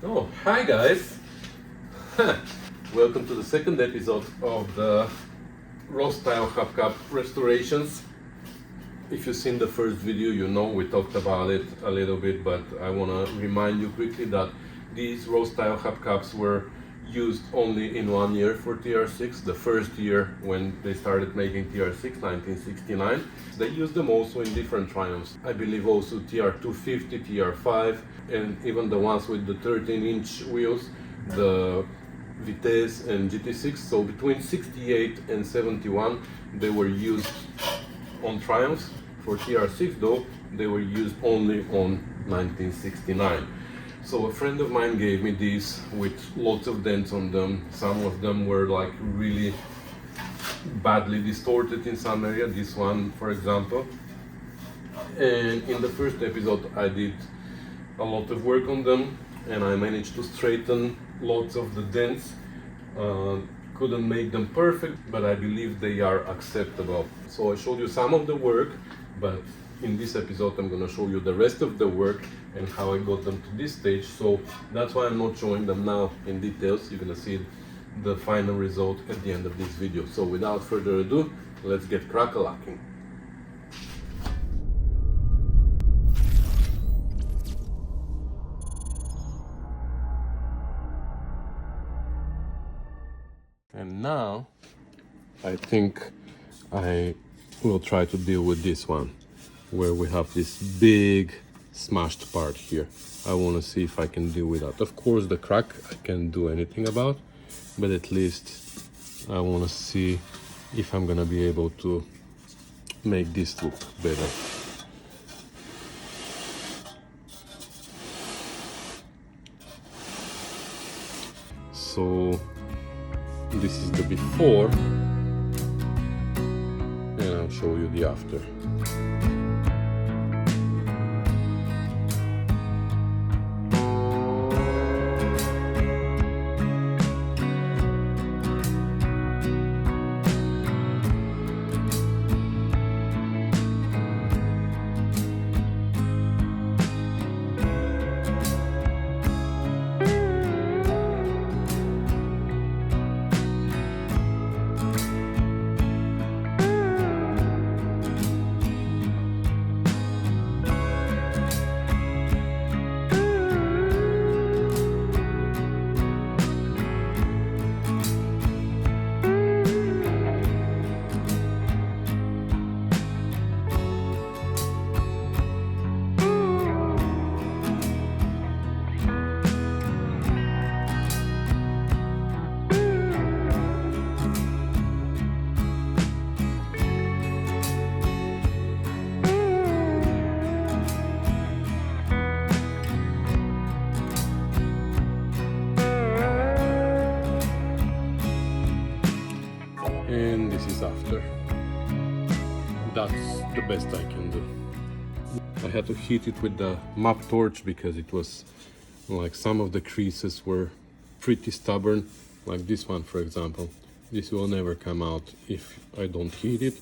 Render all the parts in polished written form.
Oh, hi guys! Welcome to the second episode of the Rostyle hubcap restorations. If you've seen the first video, you know we talked about it a little bit, but I want to remind you quickly that these Rostyle hubcaps were used only in 1 year for TR6, the first year when they started making TR6, 1969. They used them also in different Triumphs. I believe also TR250, TR5, and even the ones with the 13-inch wheels, the Vitesse and GT6. So between 68 and 71 they were used on Triumphs. For TR6 though, they were used only on 1969. So a friend of mine gave me these with lots of dents on them. Some of them were like really badly distorted in some area, this one for example. And in the first episode I did a lot of work on them and I managed to straighten lots of the dents. Couldn't make them perfect, but I believe they are acceptable. So I showed you some of the work, but in this episode I'm going to show you the rest of the work and how I got them to this stage. So that's why I'm not showing them now in details. You're going to see the final result at the end of this video. So without further ado, let's get crack-a-lackin. And now I think I will try to deal with this one, where we have this big smashed part here. I want to see if I can deal with that. Of course the crack I can't do anything about, but at least I want to see if I'm gonna be able to make this look better. So this is the before and I'll show you the after. And this is after. That's the best I can do. I had to heat it with the map torch because it was like some of the creases were pretty stubborn, like this one for example. This will never come out if I don't heat it,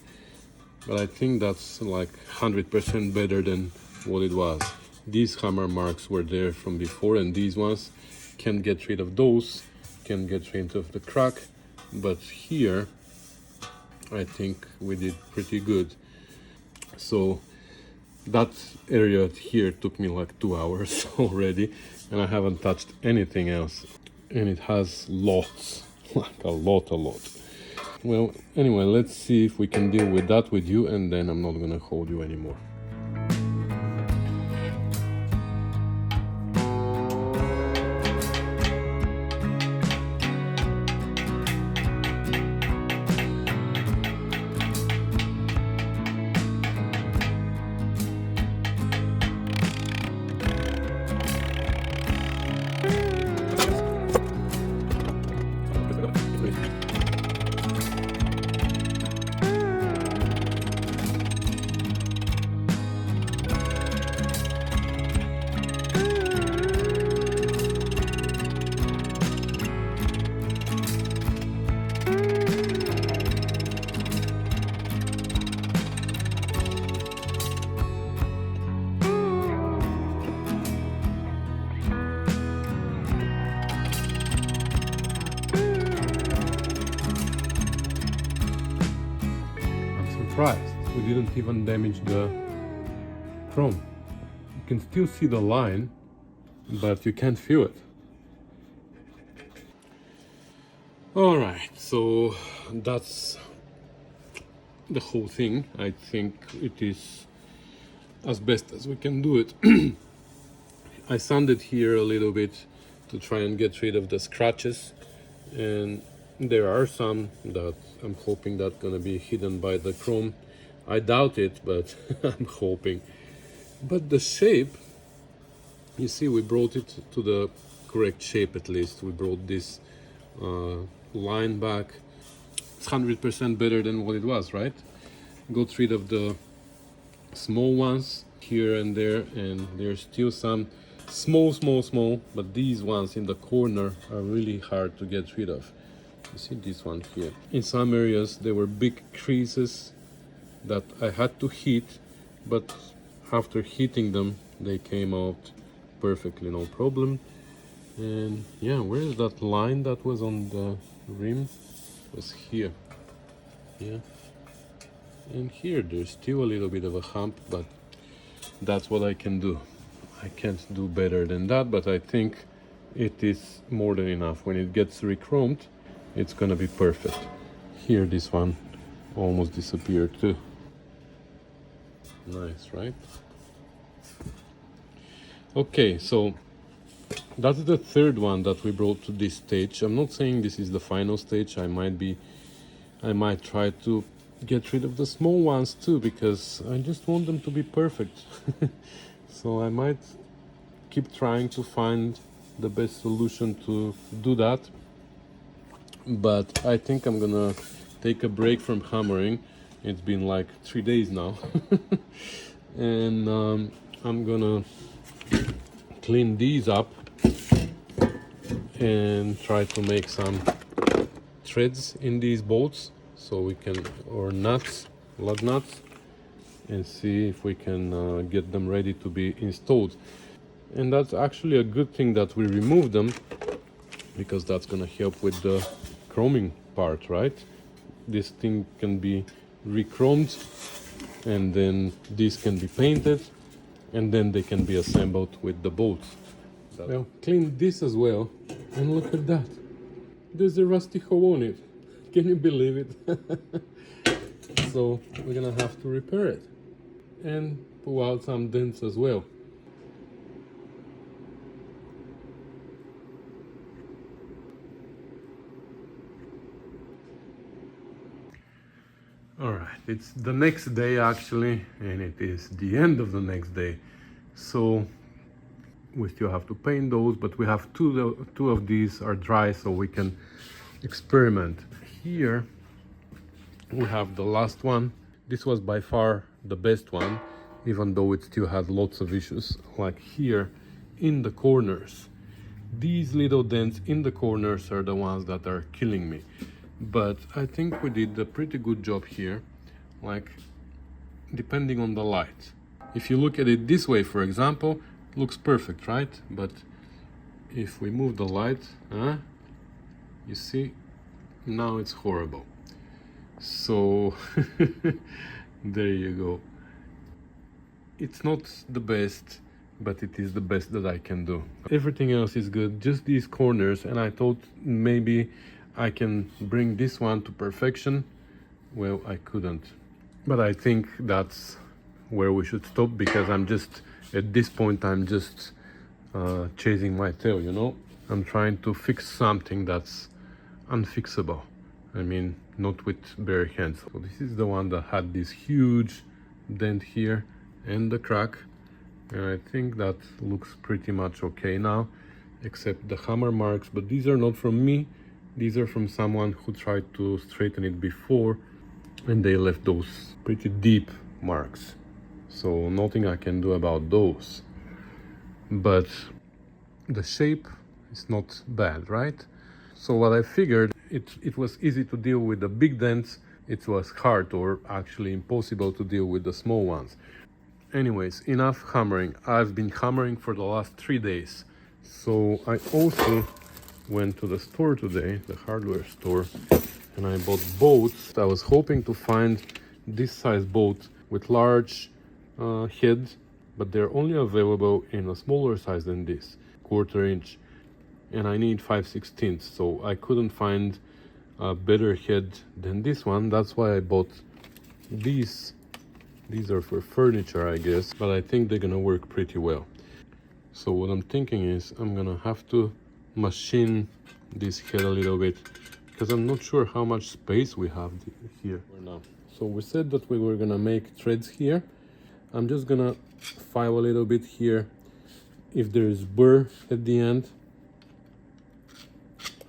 but I think that's like 100% better than what it was. These hammer marks were there from before and these ones can get rid of those, can get rid of the crack, but here I think we did pretty good. So that area here took me like 2 hours already and I haven't touched anything else, and it has lots, like a lot. Well, anyway, let's see if we can deal with that with you, and then I'm not gonna hold you anymore. surprised. We didn't even damage the chrome. You can still see the line, but you can't feel it. All right, so that's the whole thing. I think it is as best as we can do it. I sanded here a little bit to try and get rid of the scratches, and there are some that I'm hoping that gonna be hidden by the chrome. I doubt it, but I'm hoping. But the shape, you see, we brought it to the correct shape. At least we brought this line back. It's 100% better than what it was, right? Got rid of the small ones here and there, and there's still some small, but these ones in the corner are really hard to get rid of. You see this one here. In some areas there were big creases that I had to heat, but after heating them they came out perfectly, no problem. And yeah, where's that line that was on the rim? It was here. Yeah, and here there's still a little bit of a hump, but that's what I can do. I can't do better than that, but I think it is more than enough. When it gets re-chromed, it's gonna be perfect. Here, this one almost disappeared too. Nice, right? Okay, so that's the third one that we brought to this stage. I'm not saying this is the final stage. I might try to get rid of the small ones too, because I just want them to be perfect. So I might keep trying to find the best solution to do that. But I think I'm gonna take a break from hammering. It's been like 3 days now. And I'm gonna clean these up and try to make some threads in these bolts, so we can, or nuts, lug nuts, and see if we can get them ready to be installed. And that's actually a good thing that we remove them, because that's gonna help with the chroming part, right? This thing can be re-chromed, and then these can be painted, and then they can be assembled with the bolts. Well, clean this as well, and look at that. There's a rusty hole on it. Can you believe it? So we're gonna have to repair it and pull out some dents as well. All right, it's the next day actually, and it is the end of the next day. So we still have to paint those, but we have two of these are dry, so we can experiment. Here we have the last one. This was by far the best one, even though it still had lots of issues. Like here in the corners, these little dents in the corners are the ones that are killing me. But I think we did a pretty good job here, like depending on the light. If you look at it this way, for example, it looks perfect, right? But if we move the light, you see, now it's horrible. So there you go. It's not the best, but it is the best that I can do. Everything else is good, just these corners, and I thought maybe I can bring this one to perfection. Well, I couldn't. But I think that's where we should stop, because I'm just, at this point, I'm just chasing my tail, you know? I'm trying to fix something that's unfixable. I mean, not with bare hands. So this is the one that had this huge dent here and the crack. And I think that looks pretty much okay now, except the hammer marks. But these are not from me. These are from someone who tried to straighten it before, and they left those pretty deep marks. So nothing I can do about those. But the shape is not bad, right? So what I figured, it was easy to deal with the big dents. It was hard, or actually impossible, to deal with the small ones. Anyways, enough hammering. I've been hammering for the last 3 days. So I also went to the store today, the hardware store, and I bought bolts. I was hoping to find this size boat with large head, but they're only available in a smaller size than this, 1/4 inch, and I need 5/16, so I couldn't find a better head than this one. That's why I bought these. These are for furniture, I guess, but I think they're gonna work pretty well. So what I'm thinking is I'm gonna have to machine this head a little bit, because I'm not sure how much space we have here now. So we said that we were gonna make threads here. I'm just gonna file a little bit here if there's burr at the end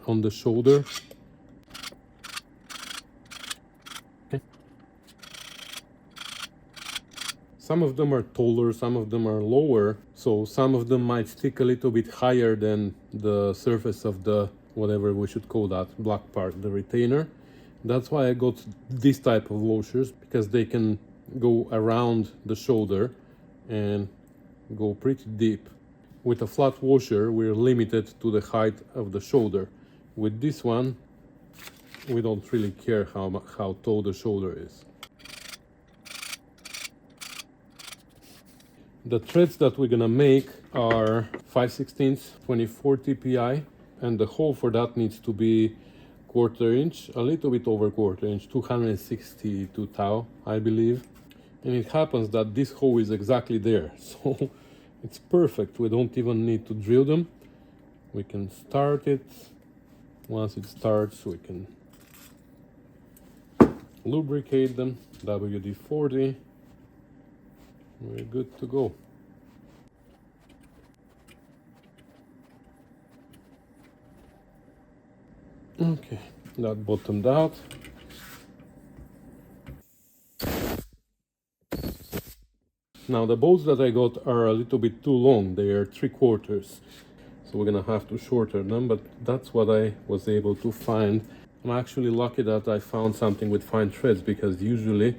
on the shoulder. Okay. Some of them are taller, some of them are lower, so some of them might stick a little bit higher than the surface of the, whatever we should call that black part, the retainer. That's why I got this type of washers, because they can go around the shoulder and go pretty deep. With a flat washer, we're limited to the height of the shoulder. With this one, we don't really care how tall the shoulder is. The threads that we're gonna make are 5/16 2040 pI, and the hole for that needs to be 1/4 inch, a little bit over 1/4 inch, 262 thou, I believe. And it happens that this hole is exactly there, so it's perfect. We don't even need to drill them. We can start it. Once it starts, we can lubricate them, WD-40. We're good to go. Okay, that bottomed out. Now the bolts that I got are a little bit too long. They are 3/4. So we're gonna have to shorten them, but that's what I was able to find. I'm actually lucky that I found something with fine threads, because usually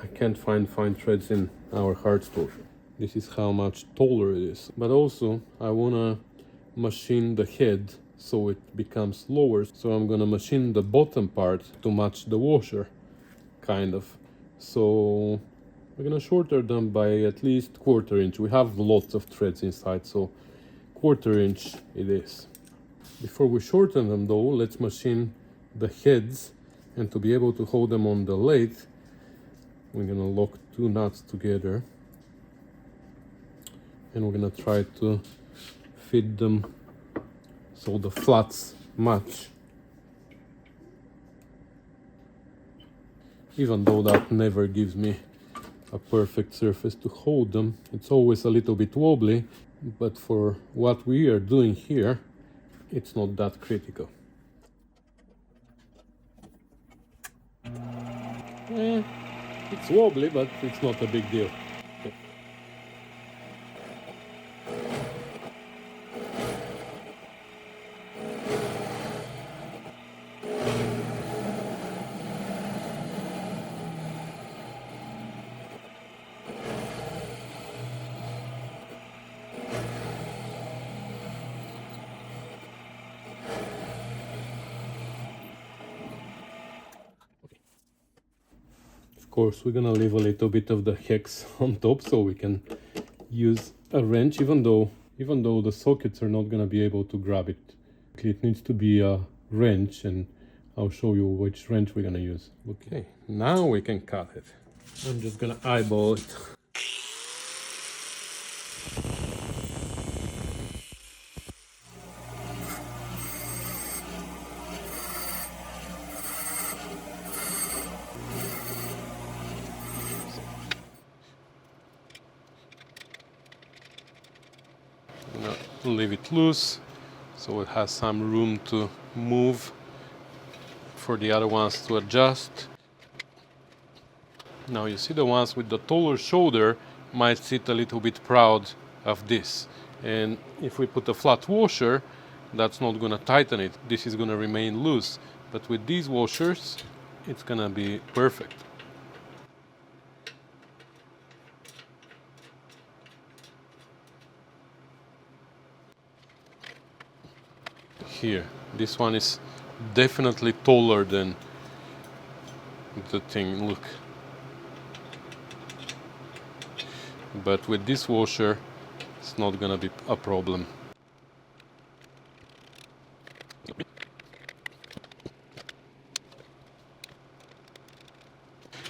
I can't find fine threads in our hard store. This is how much taller it is. But also I wanna machine the head so it becomes lower. So I'm gonna machine the bottom part to match the washer, kind of. So we're gonna shorten them by at least 1/4 inch. We have lots of threads inside, so 1/4 inch it is. Before we shorten them though, let's machine the heads, and to be able to hold them on the lathe, we're gonna lock 2 nuts together, and we're gonna try to fit them so the flats match. Even though that never gives me a perfect surface to hold them, it's always a little bit wobbly, but for what we are doing here, it's not that critical. It's wobbly, but it's not a big deal. Okay. Of course, we're gonna leave a little bit of the hex on top so we can use a wrench, even though the sockets are not gonna be able to grab it. It needs to be a wrench, and I'll show you which wrench we're gonna use. Okay, now we can cut it. I'm just gonna eyeball it. Leave it loose so it has some room to move for the other ones to adjust. Now you see the ones with the taller shoulder might sit a little bit proud of this, and if we put a flat washer, that's not gonna tighten it. This is gonna remain loose, but with these washers it's gonna be perfect. Here, this one is definitely taller than the thing, look. But with this washer, it's not gonna be a problem.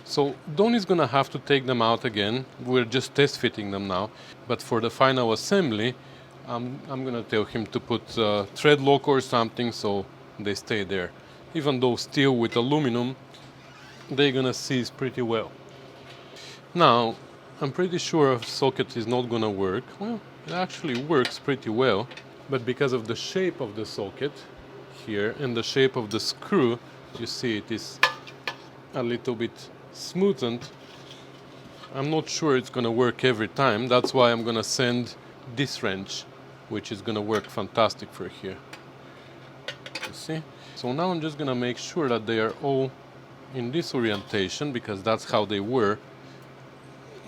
So Don is gonna have to take them out again. We're just test fitting them now. But for the final assembly, I'm gonna tell him to put thread lock or something so they stay there. Even though steel with aluminum, they're gonna seize pretty well. Now, I'm pretty sure a socket is not gonna work. Well, it actually works pretty well, but because of the shape of the socket here and the shape of the screw, you see it is a little bit smoothened. I'm not sure it's gonna work every time. That's why I'm gonna send this wrench, which is gonna work fantastic for here. You see? So now I'm just gonna make sure that they are all in this orientation, because that's how they were.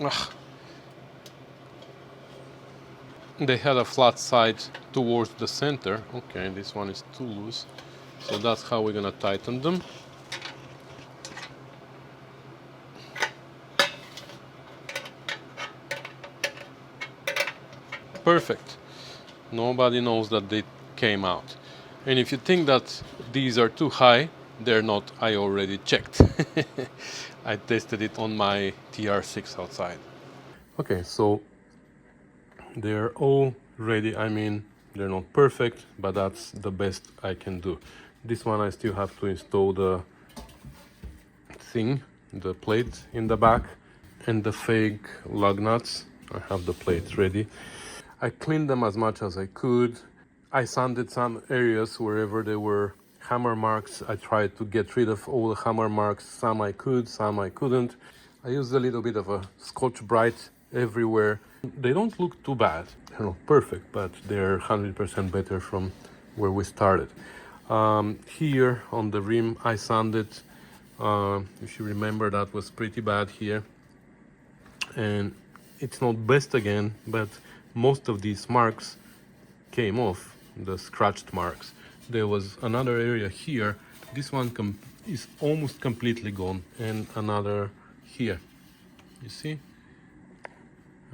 Ugh. They had a flat side towards the center. Okay, this one is too loose. So that's how we're gonna tighten them. Perfect. Nobody knows that they came out. And if you think that these are too high, they're not. I already checked. I tested it on my TR6 outside. Okay, so they're all ready. I mean, they're not perfect, but that's the best I can do. This one I still have to install the thing, the plate in the back, and the fake lug nuts. I have the plates ready. I cleaned them as much as I could. I sanded some areas wherever there were hammer marks. I tried to get rid of all the hammer marks. Some I could, some I couldn't. I used a little bit of a Scotch-Brite everywhere. They don't look too bad. They're not perfect, but they're 100% better from where we started. Here on the rim, I sanded. If you remember, that was pretty bad here. And it's not best again, but most of these marks came off, the scratched marks. There was another area here. This one is almost completely gone, and another here. You see?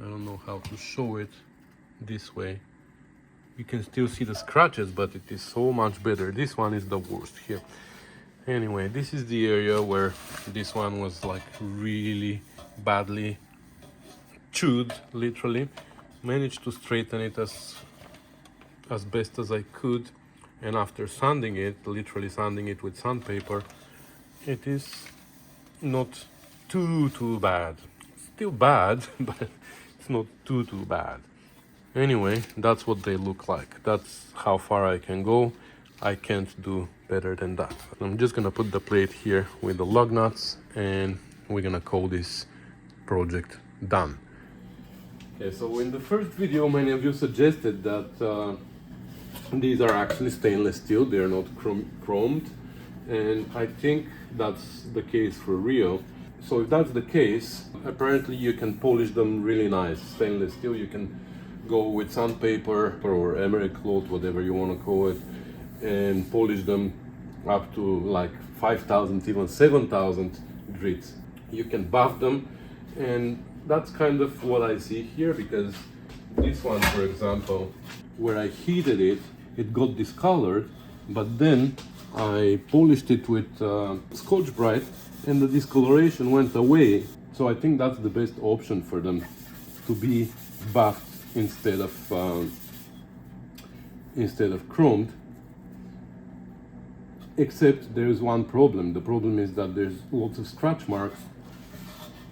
I don't know how to show it this way. You can still see the scratches, but it is so much better. This one is the worst here. Anyway, this is the area where this one was like really badly chewed, literally. Managed to straighten it as best as I could, and after sanding it, literally sanding it with sandpaper, it is not too bad. Still bad, but it's not too bad. Anyway, that's what they look like. That's how far I can go. I can't do better than that. I'm just gonna put the plate here with the lug nuts, and we're gonna call this project done. Okay, so in the first video, many of you suggested that these are actually stainless steel, they're not chromed, and I think that's the case for real. So if that's the case, apparently you can polish them really nice. Stainless steel, you can go with sandpaper or emery cloth, whatever you want to call it, and polish them up to like 5,000, even 7,000 grits. You can buff them, and that's kind of what I see here, because this one, for example, where I heated it, it got discolored, but then I polished it with Scotch-Brite and the discoloration went away. So I think that's the best option for them, to be buffed instead of chromed. Except there's one problem. The problem is that there's lots of scratch marks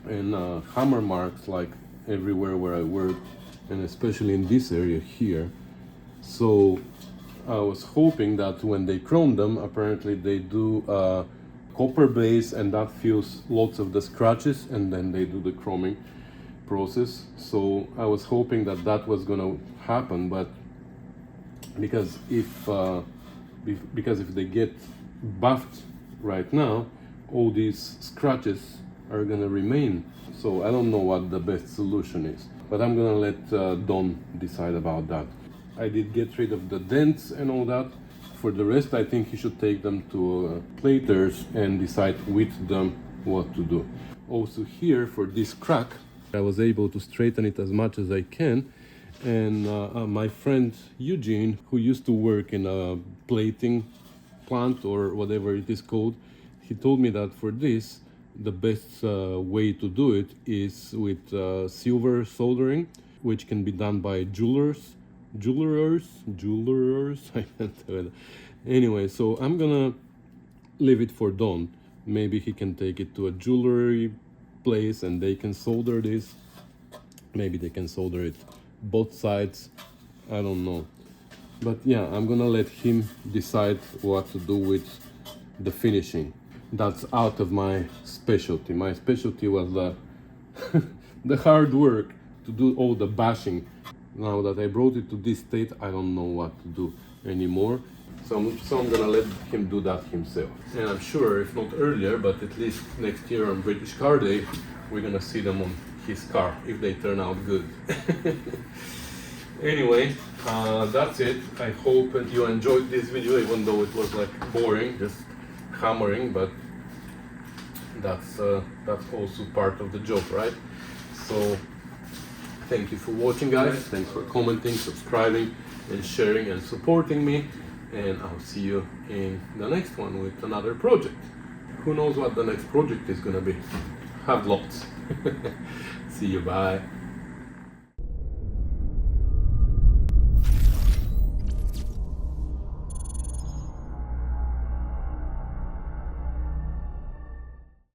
and hammer marks like everywhere where I work, and especially in this area here. So I was hoping that when they chrome them, apparently they do a copper base, and that fills lots of the scratches, and then they do the chroming process. So I was hoping that that was gonna happen, but because if they get buffed right now, all these scratches are gonna remain. So I don't know what the best solution is, but I'm gonna let Don decide about that. I did get rid of the dents and all that. For the rest, I think he should take them to platers and decide with them what to do. Also here for this crack, I was able to straighten it as much as I can, and my friend Eugene, who used to work in a plating plant or whatever it is called, he told me that for this the best way to do it is with silver soldering, which can be done by jewelers. I can't tell it. Anyway, so I'm gonna leave it for Don. Maybe he can take it to a jewelry place and they can solder this. Maybe they can solder it both sides. I don't know. But yeah, I'm gonna let him decide what to do with the finishing. That's out of my specialty. My specialty was the the hard work to do all the bashing. Now that I brought it to this state, I don't know what to do anymore. So I'm gonna let him do that himself. And I'm sure, if not earlier, but at least next year on British Car Day, we're gonna see them on his car, if they turn out good. Anyway, that's it. I hope you enjoyed this video, even though it was like boring, just hammering, but that's also part of the job, right? So thank you for watching, guys. Thanks for commenting, subscribing, and sharing and supporting me. And I'll see you in the next one with another project. Who knows what the next project is gonna be? Have lots. See you, bye.